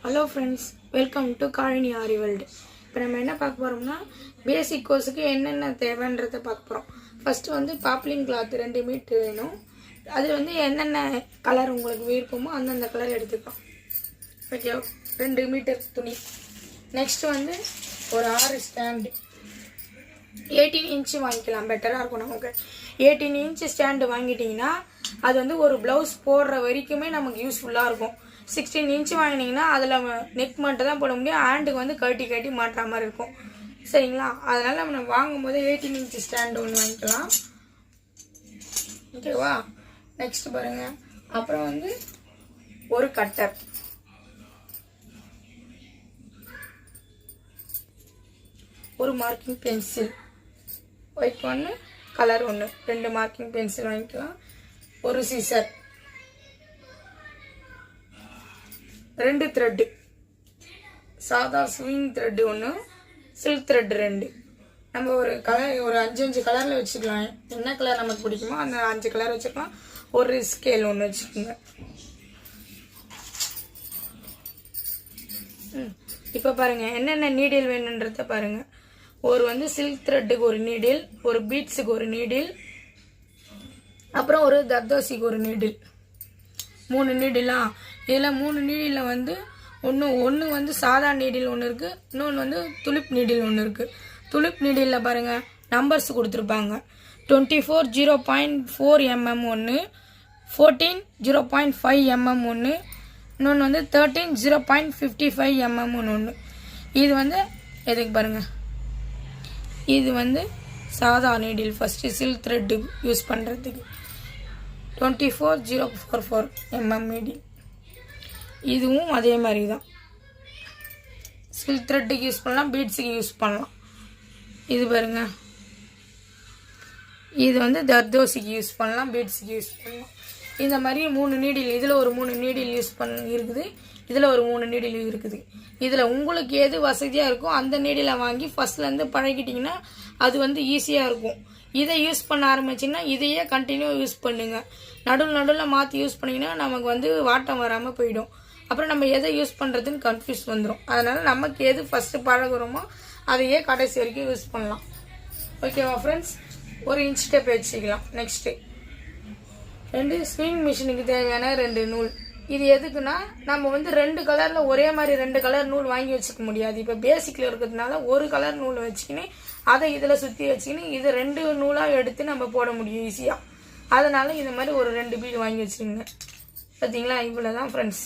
Hello friends, welcome to Kazhini Aari world. இப்போ நம்ம என்ன பார்க்க போகிறோம்னா, பேசிக் கோர்ஸுக்கு என்னென்ன தேவைன்றதை பார்க்க போகிறோம். ஃபஸ்ட்டு வந்து பாப்லின் கிளாத் 2 மீட்ரு வேணும். அது வந்து என்னென்ன கலர் உங்களுக்கு விருப்பமோ அந்தந்த கலர் எடுத்துக்கலாம். ஓகே, 2 மீட்டர் துணி. நெக்ஸ்ட்டு வந்து ஒரு 6 ஸ்டாண்டு 18 இன்ச்சு வாங்கிக்கலாம், பெட்டராக இருக்கும் நமக்கு. 18 இன்ச்சு ஸ்டாண்டு வாங்கிட்டிங்கன்னா அது வந்து ஒரு ப்ளவுஸ் போடுற வரைக்குமே நமக்கு யூஸ்ஃபுல்லாக இருக்கும். 16 இன்ச்சு வாங்கினீங்கன்னா அதில் நெக் மட்டும் தான் போட முடியும், ஹேண்டுக்கு வந்து கட்டி மாட்டுற மாதிரி இருக்கும். சரிங்களா? அதனால் நம்ம வாங்கும் போது 18 இன்ச்சு ஸ்டாண்டு ஒன்று வாங்கிக்கலாம். ஓகேவா? நெக்ஸ்ட் பாருங்கள். அப்புறம் வந்து ஒரு கட்டர், ஒரு மார்க்கிங் பென்சில், ஒயிட் ஒன்று கலர் ஒன்று, 2 மார்க்கிங் பென்சில் வாங்கிக்கலாம். ஒரு சீசர், 2 த்ரெட்டு, சாதா ஸ்விங் த்ரெட்டு ஒன்று, சில்க் த்ரெட் 2. நம்ம ஒரு கலர் ஒரு 5 கலரில் வச்சுக்கலாம். என்ன கலர் நமக்கு பிடிக்குமோ அந்த 5 கலர் வச்சுக்கலாம். ஒரு ஸ்கேல் ஒன்று வச்சுக்கோங்க. இப்போ பாருங்கள் என்னென்ன நீடில் வேணுன்றத பாருங்கள். ஒரு வந்து சில்க் த்ரெட்டுக்கு ஒரு நீடில், ஒரு பீட்ஸுக்கு ஒரு நீடில், அப்புறம் ஒரு தர்தோசிக்கு ஒரு நீடில். 3 நீடிலாம். இதில் 3 நீடில் வந்து ஒன்று வந்து சாதா நீடில் ஒன்று இருக்குது, இன்னொன்று வந்து துளிப் நீடில் ஒன்று இருக்குது. துளிப் நீடிலில் பாருங்கள் நம்பர்ஸ் கொடுத்துருப்பாங்க. 24 0.4 mm ஒன்று, 14 0.5 mm ஒன்று, இன்னொன்று வந்து 13 0.55 mm ஒன்று. இது வந்து எதுக்கு பாருங்கள், இது வந்து சாதா needle first silk thread use பண்ணுறதுக்கு 24 0.44 mm நீடில். இதுவும் அதே மாதிரி தான், சில்க் த்ரெட்டுக்கு யூஸ் பண்ணலாம், பீட்ஸுக்கு யூஸ் பண்ணலாம். இது பாருங்க, இது வந்து தர்தோசிக்கு யூஸ் பண்ணலாம், பீட்ஸுக்கு யூஸ் பண்ணலாம். இந்த மாதிரி 3 நீடில், இதில் ஒரு 3 நீடில் யூஸ் இருக்குது, இதில் ஒரு 3 நீடில் இருக்குது. இதில் உங்களுக்கு எது வசதியாக இருக்கோ அந்த நீடிலை வாங்கி ஃபஸ்ட்லேருந்து பழகிட்டிங்கன்னா அது வந்து ஈஸியாக இருக்கும். இதை யூஸ் பண்ண ஆரம்பிச்சிங்கன்னா இதையே கண்டினியூ யூஸ் பண்ணுங்கள். நடுவில் மாற்றி யூஸ் பண்ணிங்கன்னா நமக்கு வந்து வாட்டம் வராமல் போயிடும். அப்புறம் நம்ம எதை யூஸ் பண்ணுறதுன்னு கன்ஃபியூஸ் வந்துடும். அதனால் நமக்கு எது ஃபஸ்ட்டு பழகுறோமோ அதையே கடைசி வரைக்கும் யூஸ் பண்ணலாம். ஓகேவா ஃப்ரெண்ட்ஸ்? ஒரு இன்ச் டேப் வச்சுக்கலாம். நெக்ஸ்ட்டு 2 ஸ்விங் மிஷினுக்கு தேவையான 2 நூல். இது எதுக்குன்னா நம்ம வந்து 2 கலரில் ஒரே மாதிரி 2 கலர் நூல் வாங்கி வச்சுக்க முடியாது. இப்போ பேசிக்கில் இருக்கிறதுனால ஒரு கலர் நூல் வச்சுக்கின்னு அதை இதில் சுற்றி வச்சுக்கின்னு இது 2 நூலாக எடுத்து நம்ம போட முடியும் ஈஸியாக. அதனால் இந்த மாதிரி ஒரு 2 பீடு வாங்கி வச்சுருங்க. பார்த்தீங்களா? இவ்வளோ தான் ஃப்ரெண்ட்ஸ்.